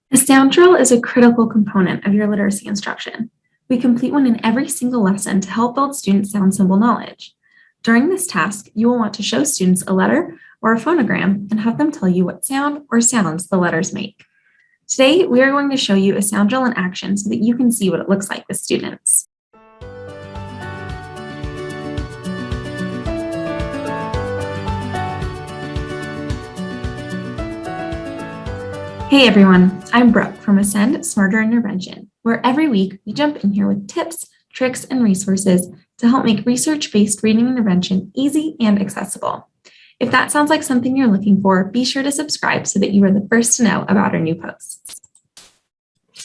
A sound drill is a critical component of your literacy instruction. We complete one in every single lesson to help build students' sound symbol knowledge. During this task, you will want to show students a letter or a phonogram and have them tell you what sound or sounds the letters make. Today, we are going to show you a sound drill in action so that you can see what it looks like with students. Hey everyone, I'm Brooke from Ascend Smarter Intervention, where every week we jump in here with tips, tricks, and resources to help make research-based reading intervention easy and accessible. If that sounds like something you're looking for, be sure to subscribe so that you are the first to know about our new posts.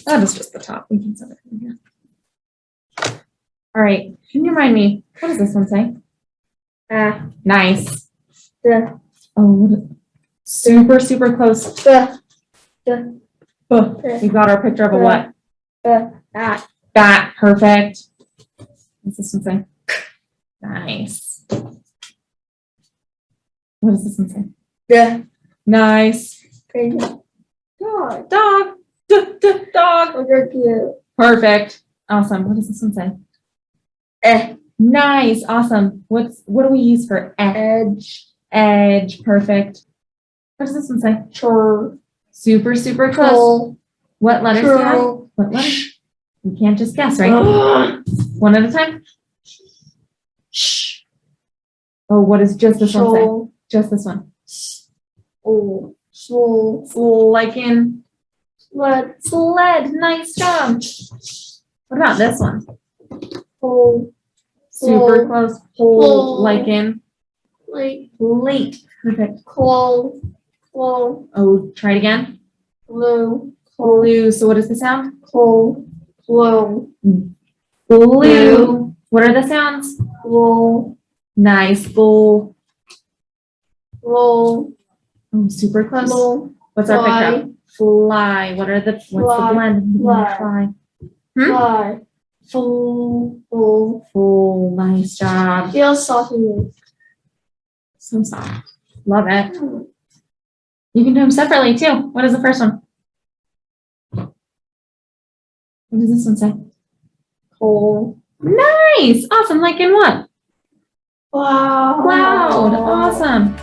That is just the top. We can set it in here. All right, can you remind me, what does this one say? Nice. Oh, super close. We got our picture of a what? Bat. Perfect. What's this one say? Nice. What does this one say? Nice. Dog. Dog. Dog. Perfect. Awesome. What does this one say? Nice. Awesome. What do we use for edge? Edge. Perfect. What does this one say? Chur. Super close. Troll. What letters do you have? What letters? You can't just guess, right? One at a time. Shh. Oh, what is just this one say? Just this one. Oh, slow. Like in sled. Nice job. What about this one? Oh, Super close. Pole. Like in like late. Perfect. claw. Oh, try it again. Blue. Blue. So what is the sound? Blue. Blue. What are the sounds? Roll. Nice. Bull. Roll. Oh, super close. Roll. What's our picture? Fly. What's the blend? Fly. Fly. Full. Nice job. Feels soft and loose. So soft. Love it. You can do them separately too. What is the first one? What does this one say? Cold. Nice. Awesome. Like in what? Wow. Cloud. Awesome.